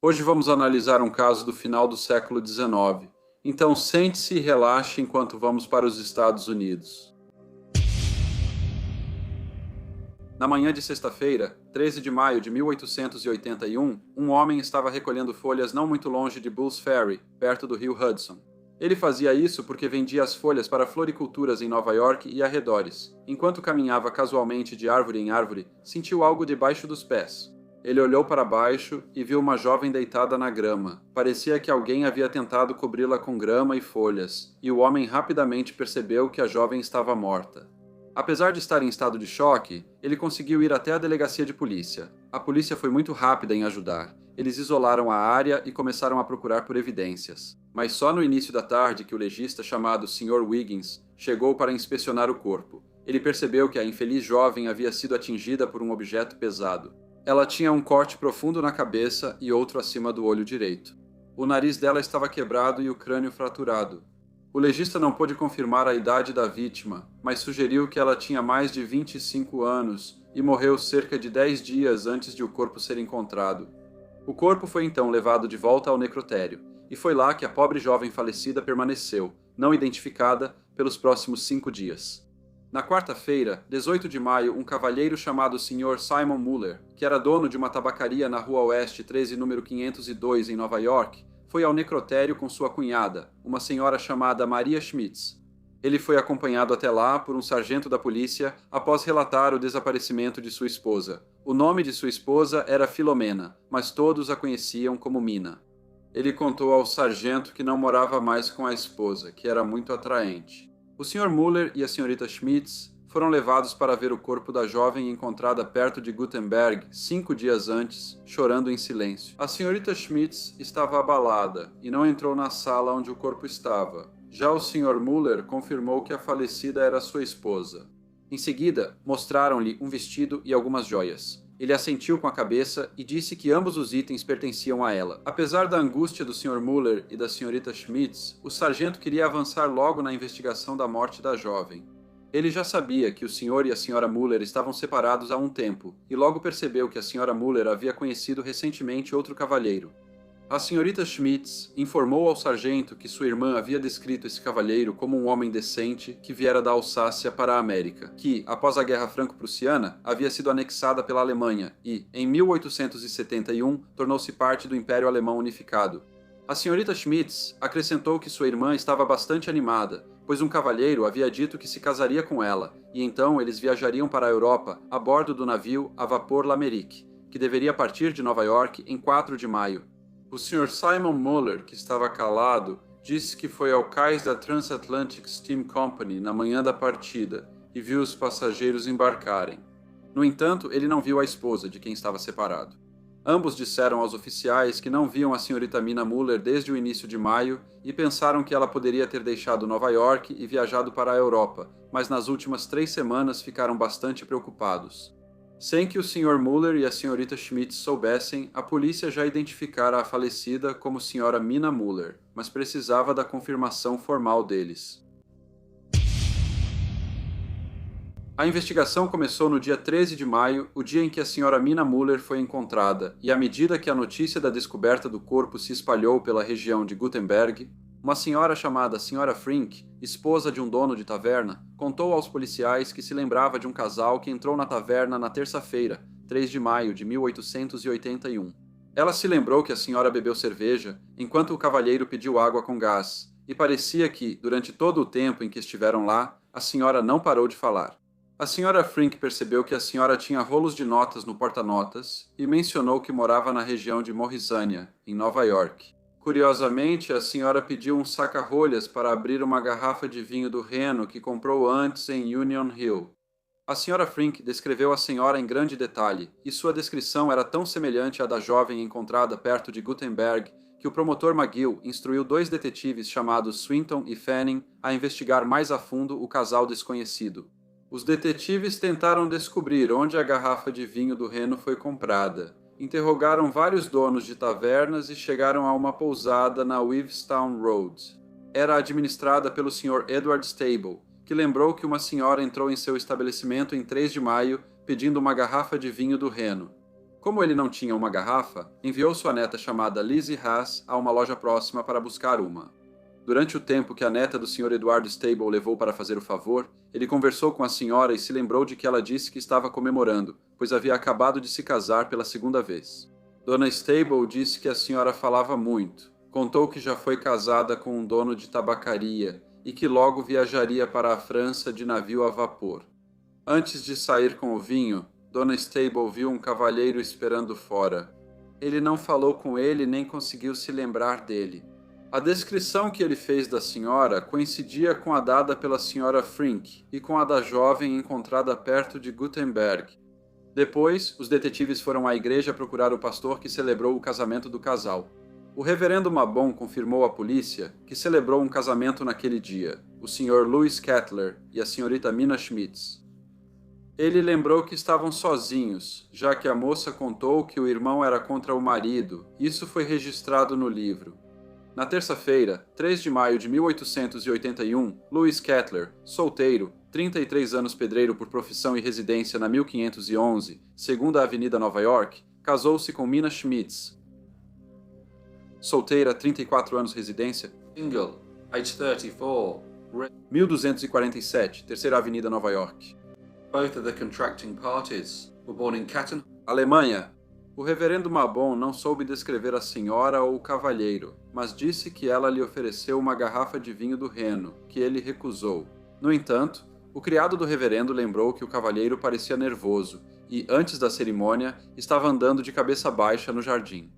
Hoje vamos analisar um caso do final do século XIX. Então sente-se e relaxe enquanto vamos para os Estados Unidos. Na manhã de sexta-feira, 13 de maio de 1881, um homem estava recolhendo folhas não muito longe de Bulls Ferry, perto do rio Hudson. Ele fazia isso porque vendia as folhas para floriculturas em Nova York e arredores. Enquanto caminhava casualmente de árvore em árvore, sentiu algo debaixo dos pés. Ele olhou para baixo e viu uma jovem deitada na grama. Parecia que alguém havia tentado cobri-la com grama e folhas, e o homem rapidamente percebeu que a jovem estava morta. Apesar de estar em estado de choque, ele conseguiu ir até a delegacia de polícia. A polícia foi muito rápida em ajudar. Eles isolaram a área e começaram a procurar por evidências. Mas só no início da tarde que o legista chamado Sr. Wiggins chegou para inspecionar o corpo. Ele percebeu que a infeliz jovem havia sido atingida por um objeto pesado. Ela tinha um corte profundo na cabeça e outro acima do olho direito. O nariz dela estava quebrado e o crânio fraturado. O legista não pôde confirmar a idade da vítima, mas sugeriu que ela tinha mais de 25 anos e morreu cerca de 10 dias antes de o corpo ser encontrado. O corpo foi então levado de volta ao necrotério, e foi lá que a pobre jovem falecida permaneceu, não identificada, pelos próximos 5 dias. Na quarta-feira, 18 de maio, um cavalheiro chamado Sr. Simon Muller, que era dono de uma tabacaria na Rua Oeste 13, número 502, em Nova York, foi ao necrotério com sua cunhada, uma senhora chamada Maria Schmitz. Ele foi acompanhado até lá por um sargento da polícia após relatar o desaparecimento de sua esposa. O nome de sua esposa era Filomena, mas todos a conheciam como Mina. Ele contou ao sargento que não morava mais com a esposa, que era muito atraente. O Sr. Muller e a Srta. Schmitz foram levados para ver o corpo da jovem encontrada perto de Gutenberg 5 dias antes, chorando em silêncio. A Srta. Schmitz estava abalada e não entrou na sala onde o corpo estava. Já o Sr. Muller confirmou que a falecida era sua esposa. Em seguida, mostraram-lhe um vestido e algumas joias. Ele assentiu com a cabeça e disse que ambos os itens pertenciam a ela. Apesar da angústia do Sr. Muller e da Srta. Schmitz, o sargento queria avançar logo na investigação da morte da jovem. Ele já sabia que o Sr. e a Sra. Muller estavam separados há um tempo, e logo percebeu que a Sra. Muller havia conhecido recentemente outro cavalheiro. A Srta. Schmitz informou ao sargento que sua irmã havia descrito esse cavalheiro como um homem decente que viera da Alsácia para a América, que, após a Guerra Franco-Prussiana, havia sido anexada pela Alemanha e, em 1871, tornou-se parte do Império Alemão Unificado. A Srta. Schmitz acrescentou que sua irmã estava bastante animada, pois um cavalheiro havia dito que se casaria com ela, e então eles viajariam para a Europa a bordo do navio a vapor L'Amérique, que deveria partir de Nova York em 4 de maio. O Sr. Simon Muller, que estava calado, disse que foi ao cais da Transatlantic Steam Company na manhã da partida e viu os passageiros embarcarem. No entanto, ele não viu a esposa, de quem estava separado. Ambos disseram aos oficiais que não viam a Srta. Mina Muller desde o início de maio e pensaram que ela poderia ter deixado Nova York e viajado para a Europa, mas nas últimas 3 semanas ficaram bastante preocupados. Sem que o Sr. Muller e a Srta. Schmitz soubessem, a polícia já identificara a falecida como Sra. Mina Muller, mas precisava da confirmação formal deles. A investigação começou no dia 13 de maio, o dia em que a Sra. Mina Muller foi encontrada, e à medida que a notícia da descoberta do corpo se espalhou pela região de Gutenberg, uma senhora chamada Sra. Frink, esposa de um dono de taverna, contou aos policiais que se lembrava de um casal que entrou na taverna na terça-feira, 3 de maio de 1881. Ela se lembrou que a senhora bebeu cerveja, enquanto o cavalheiro pediu água com gás, e parecia que, durante todo o tempo em que estiveram lá, a senhora não parou de falar. A Sra. Frink percebeu que a senhora tinha rolos de notas no porta-notas e mencionou que morava na região de Morrisania, em Nova York. Curiosamente, a senhora pediu um saca-rolhas para abrir uma garrafa de vinho do Reno que comprou antes em Union Hill. A Sra. Frink descreveu a senhora em grande detalhe, e sua descrição era tão semelhante à da jovem encontrada perto de Gutenberg que o promotor McGill instruiu 2 detetives chamados Swinton e Fanning a investigar mais a fundo o casal desconhecido. Os detetives tentaram descobrir onde a garrafa de vinho do Reno foi comprada. Interrogaram vários donos de tavernas e chegaram a uma pousada na Weavestown Road. Era administrada pelo Sr. Edward Stable, que lembrou que uma senhora entrou em seu estabelecimento em 3 de maio pedindo uma garrafa de vinho do Reno. Como ele não tinha uma garrafa, enviou sua neta chamada Lizzie Haas a uma loja próxima para buscar uma. Durante o tempo que a neta do Sr. Eduardo Stable levou para fazer o favor, ele conversou com a senhora e se lembrou de que ela disse que estava comemorando, pois havia acabado de se casar pela segunda vez. Dona Stable disse que a senhora falava muito. Contou que já foi casada com um dono de tabacaria e que logo viajaria para a França de navio a vapor. Antes de sair com o vinho, Dona Stable viu um cavalheiro esperando fora. Ele não falou com ele nem conseguiu se lembrar dele. A descrição que ele fez da senhora coincidia com a dada pela senhora Frink e com a da jovem encontrada perto de Gutenberg. Depois, os detetives foram à igreja procurar o pastor que celebrou o casamento do casal. O reverendo Mabon confirmou à polícia que celebrou um casamento naquele dia, o Sr. Louis Kettler e a senhorita Mina Schmitz. Ele lembrou que estavam sozinhos, já que a moça contou que o irmão era contra o marido. Isso foi registrado no livro. Na terça-feira, 3 de maio de 1881, Louis Kettler, solteiro, 33 anos pedreiro por profissão e residência na 1511, segunda Avenida Nova York, casou-se com Mina Schmitz. Solteira, 34 anos residência, single, age 34, 1247, terceira Avenida Nova York. Both of the contracting parties were born in Catton, Alemanha. O reverendo Mabon não soube descrever a senhora ou o cavalheiro, mas disse que ela lhe ofereceu uma garrafa de vinho do Reno, que ele recusou. No entanto, o criado do reverendo lembrou que o cavalheiro parecia nervoso e, antes da cerimônia, estava andando de cabeça baixa no jardim.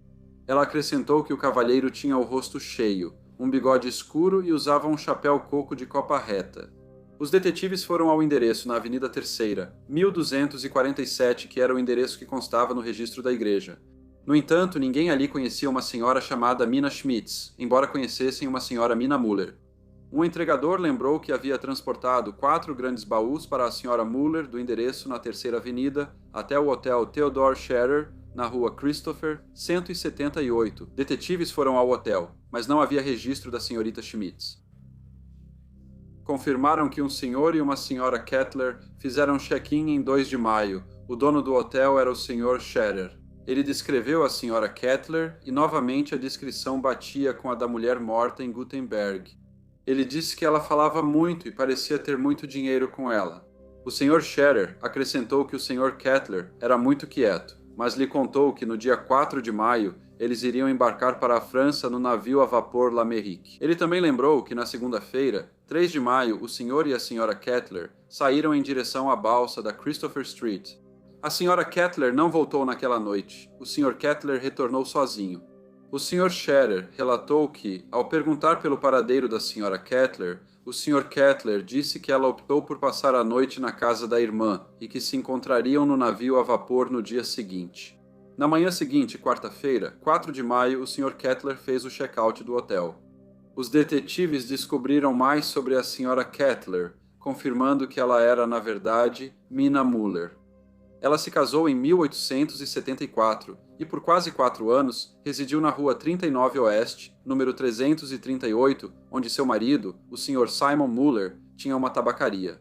Ela acrescentou que o cavalheiro tinha o rosto cheio, um bigode escuro e usava um chapéu coco de copa reta. Os detetives foram ao endereço na Avenida Terceira, 1247, que era o endereço que constava no registro da igreja. No entanto, ninguém ali conhecia uma senhora chamada Mina Schmitz, embora conhecessem uma senhora Mina Muller. Um entregador lembrou que havia transportado 4 grandes baús para a senhora Muller do endereço na Terceira Avenida até o hotel Theodore Scherer, na rua Christopher, 178. Detetives foram ao hotel, mas não havia registro da senhorita Schmitz. Confirmaram que um senhor e uma senhora Kettler fizeram check-in em 2 de maio. O dono do hotel era o Sr. Scherer. Ele descreveu a senhora Kettler e novamente a descrição batia com a da mulher morta em Gutenberg. Ele disse que ela falava muito e parecia ter muito dinheiro com ela. O Sr. Scherer acrescentou que o Sr. Kettler era muito quieto, mas lhe contou que no dia 4 de maio eles iriam embarcar para a França no navio a vapor L'Amérique. Ele também lembrou que na segunda-feira, 3 de maio, o senhor e a senhora Kettler saíram em direção à balsa da Christopher Street. A senhora Kettler não voltou naquela noite. O Sr. Kettler retornou sozinho. O Sr. Scherer relatou que, ao perguntar pelo paradeiro da senhora Kettler, o Sr. Kettler disse que ela optou por passar a noite na casa da irmã e que se encontrariam no navio a vapor no dia seguinte. Na manhã seguinte, quarta-feira, 4 de maio, o Sr. Kettler fez o check-out do hotel. Os detetives descobriram mais sobre a Sra. Kettler, confirmando que ela era, na verdade, Mina Muller. Ela se casou em 1874 e, por quase 4 anos, residiu na Rua 39 Oeste, número 338, onde seu marido, o Sr. Simon Muller, tinha uma tabacaria.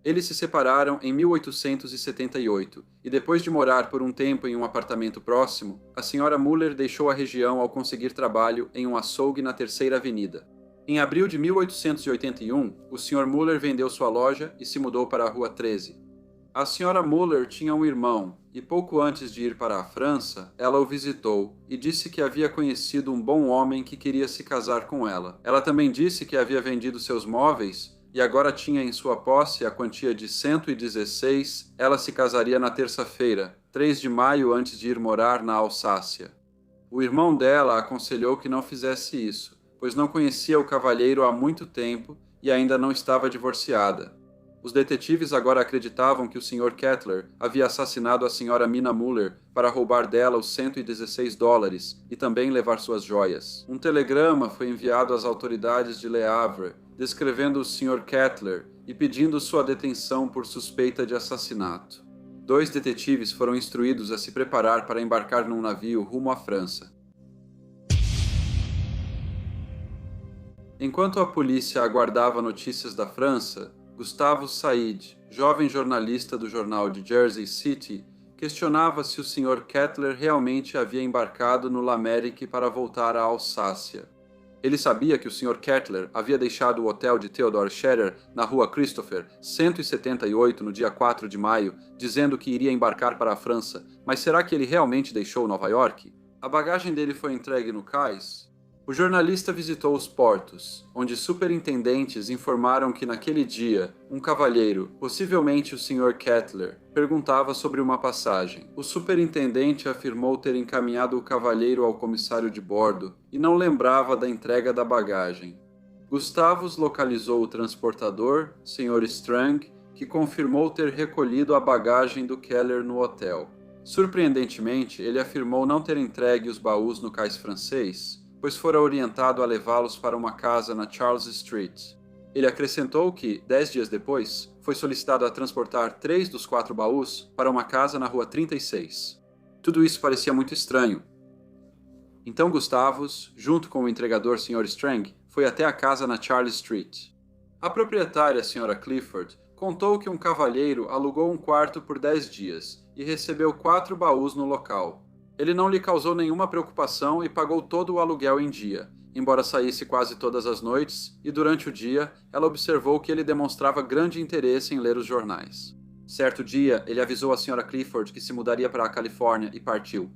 Eles se separaram em 1878 e, depois de morar por um tempo em um apartamento próximo, a Sra. Muller deixou a região ao conseguir trabalho em um açougue na Terceira Avenida. Em abril de 1881, o Sr. Muller vendeu sua loja e se mudou para a Rua 13. A Sra. Muller tinha um irmão e, pouco antes de ir para a França, ela o visitou e disse que havia conhecido um bom homem que queria se casar com ela. Ela também disse que havia vendido seus móveis e agora tinha em sua posse a quantia de 116, ela se casaria na terça-feira, 3 de maio, antes de ir morar na Alsácia. O irmão dela aconselhou que não fizesse isso, pois não conhecia o cavalheiro há muito tempo e ainda não estava divorciada. Os detetives agora acreditavam que o Sr. Kettler havia assassinado a Sra. Mina Muller para roubar dela os 116 dólares e também levar suas joias. Um telegrama foi enviado às autoridades de Le Havre, descrevendo o Sr. Kettler e pedindo sua detenção por suspeita de assassinato. 2 detetives foram instruídos a se preparar para embarcar num navio rumo à França. Enquanto a polícia aguardava notícias da França, Gustavo Said, jovem jornalista do jornal de Jersey City, questionava se o Sr. Kettler realmente havia embarcado no Lamerick para voltar à Alsácia. Ele sabia que o Sr. Kettler havia deixado o hotel de Theodore Scherer na rua Christopher, 178, no dia 4 de maio, dizendo que iria embarcar para a França, mas será que ele realmente deixou Nova York? A bagagem dele foi entregue no cais? O jornalista visitou os portos, onde superintendentes informaram que naquele dia, um cavalheiro, possivelmente o Sr. Kettler, perguntava sobre uma passagem. O superintendente afirmou ter encaminhado o cavalheiro ao comissário de bordo e não lembrava da entrega da bagagem. Gustavus localizou o transportador, Sr. Strang, que confirmou ter recolhido a bagagem do Keller no hotel. Surpreendentemente, ele afirmou não ter entregue os baús no cais francês, pois fora orientado a levá-los para uma casa na Charles Street. Ele acrescentou que, 10 dias depois, foi solicitado a transportar 3 dos 4 baús para uma casa na rua 36. Tudo isso parecia muito estranho. Então Gustavus, junto com o entregador Sr. Strang, foi até a casa na Charles Street. A proprietária, a Sra. Clifford, contou que um cavalheiro alugou um quarto por 10 dias e recebeu 4 baús no local. Ele não lhe causou nenhuma preocupação e pagou todo o aluguel em dia, embora saísse quase todas as noites, e durante o dia ela observou que ele demonstrava grande interesse em ler os jornais. Certo dia, ele avisou a Sra. Clifford que se mudaria para a Califórnia e partiu.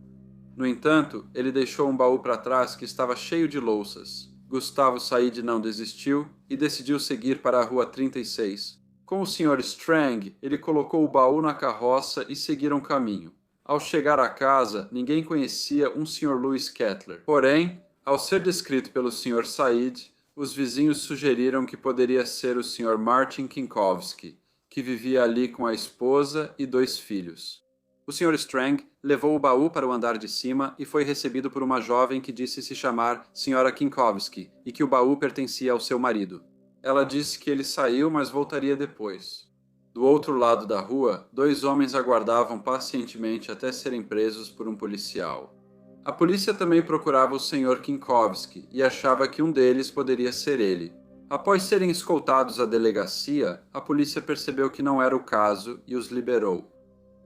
No entanto, ele deixou um baú para trás que estava cheio de louças. Gustavo Said não desistiu e decidiu seguir para a rua 36. Com o Sr. Strang, ele colocou o baú na carroça e seguiram caminho. Ao chegar à casa, ninguém conhecia um Sr. Louis Kettler. Porém, ao ser descrito pelo Sr. Said, os vizinhos sugeriram que poderia ser o Sr. Martin Kinkowski, que vivia ali com a esposa e 2 filhos. O Sr. Strang levou o baú para o andar de cima e foi recebido por uma jovem que disse se chamar Sra. Kinkowski e que o baú pertencia ao seu marido. Ela disse que ele saiu, mas voltaria depois. Do outro lado da rua, 2 homens aguardavam pacientemente até serem presos por um policial. A polícia também procurava o Sr. Kinkowski e achava que um deles poderia ser ele. Após serem escoltados à delegacia, a polícia percebeu que não era o caso e os liberou.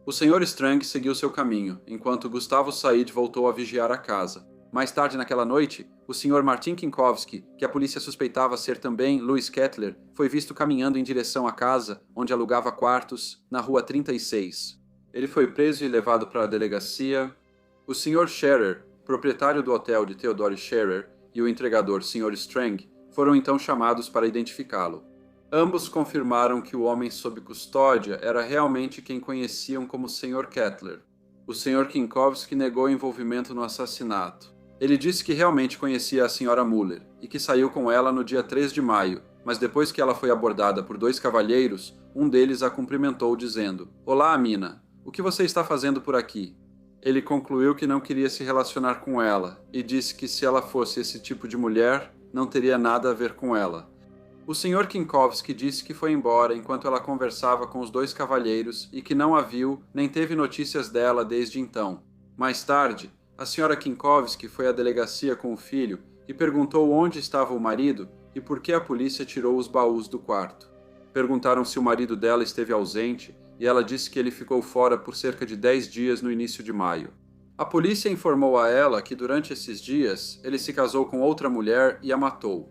O Sr. Strang seguiu seu caminho, enquanto Gustavo Said voltou a vigiar a casa. Mais tarde naquela noite, o Sr. Martin Kinkowski, que a polícia suspeitava ser também Louis Kettler, foi visto caminhando em direção à casa, onde alugava quartos, na rua 36. Ele foi preso e levado para a delegacia. O Sr. Scherer, proprietário do hotel de Theodore Scherer, e o entregador Sr. Strang foram então chamados para identificá-lo. Ambos confirmaram que o homem sob custódia era realmente quem conheciam como Sr. Kettler. O Sr. Kinkowski negou envolvimento no assassinato. Ele disse que realmente conhecia a Sra. Muller e que saiu com ela no dia 3 de maio, mas depois que ela foi abordada por 2 cavalheiros, um deles a cumprimentou dizendo: "Olá, Amina, o que você está fazendo por aqui?" Ele concluiu que não queria se relacionar com ela e disse que se ela fosse esse tipo de mulher, não teria nada a ver com ela. O Sr. Kinkowski disse que foi embora enquanto ela conversava com os 2 cavalheiros e que não a viu nem teve notícias dela desde então. Mais tarde, a Sra. Kinkowski foi à delegacia com o filho e perguntou onde estava o marido e por que a polícia tirou os baús do quarto. Perguntaram se o marido dela esteve ausente e ela disse que ele ficou fora por cerca de 10 dias no início de maio. A polícia informou a ela que durante esses dias ele se casou com outra mulher e a matou.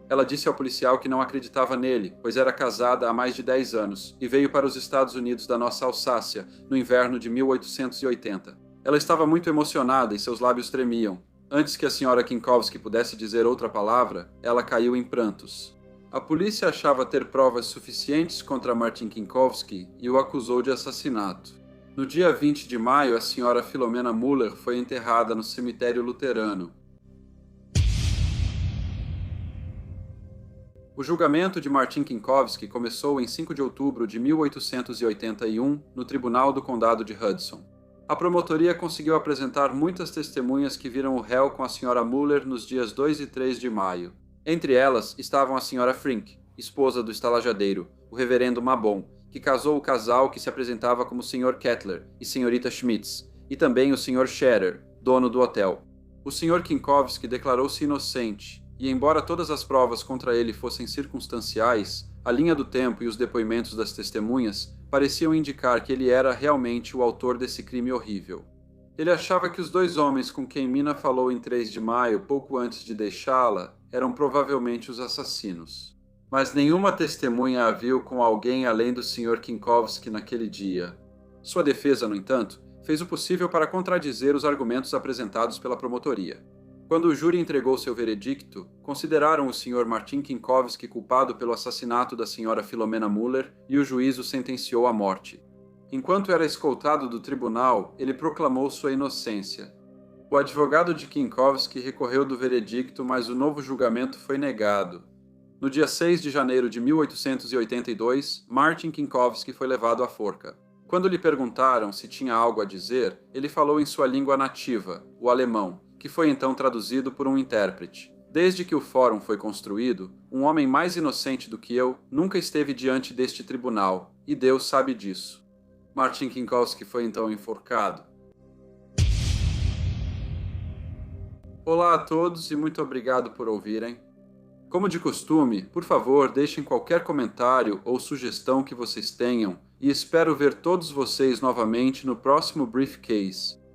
Ela disse ao policial que não acreditava nele, pois era casada há mais de 10 anos e veio para os Estados Unidos da nossa Alsácia no inverno de 1880. Ela estava muito emocionada e seus lábios tremiam. Antes que a Sra. Kinkowski pudesse dizer outra palavra, ela caiu em prantos. A polícia achava ter provas suficientes contra Martin Kinkowski e o acusou de assassinato. No dia 20 de maio, a Sra. Philomena Muller foi enterrada no cemitério luterano. O julgamento de Martin Kinkowski começou em 5 de outubro de 1881 no Tribunal do Condado de Hudson. A promotoria conseguiu apresentar muitas testemunhas que viram o réu com a Sra. Muller nos dias 2 e 3 de maio. Entre elas estavam a Sra. Frink, esposa do estalajadeiro, o reverendo Mabon, que casou o casal que se apresentava como Sr. Kettler e Srta. Schmitz, e também o Sr. Scherer, dono do hotel. O Sr. Kinkowski declarou-se inocente, e embora todas as provas contra ele fossem circunstanciais, A linha do tempo e os depoimentos das testemunhas pareciam indicar que ele era realmente o autor desse crime horrível. Ele achava que os dois homens com quem Mina falou em 3 de maio, pouco antes de deixá-la, eram provavelmente os assassinos. Mas nenhuma testemunha a viu com alguém além do Sr. Kinkowski naquele dia. Sua defesa, no entanto, fez o possível para contradizer os argumentos apresentados pela promotoria. Quando o júri entregou seu veredicto, consideraram o Sr. Martin Kinkowski culpado pelo assassinato da Sra. Filomena Muller e o juiz o sentenciou à morte. Enquanto era escoltado do tribunal, ele proclamou sua inocência. O advogado de Kinkowski recorreu do veredicto, mas o novo julgamento foi negado. No dia 6 de janeiro de 1882, Martin Kinkowski foi levado à forca. Quando lhe perguntaram se tinha algo a dizer, ele falou em sua língua nativa, o alemão, que foi então traduzido por um intérprete. Desde que o fórum foi construído, um homem mais inocente do que eu nunca esteve diante deste tribunal, e Deus sabe disso. Martin Kinkowski foi então enforcado. Olá a todos e muito obrigado por ouvirem. Como de costume, por favor, deixem qualquer comentário ou sugestão que vocês tenham e espero ver todos vocês novamente no próximo Briefcase.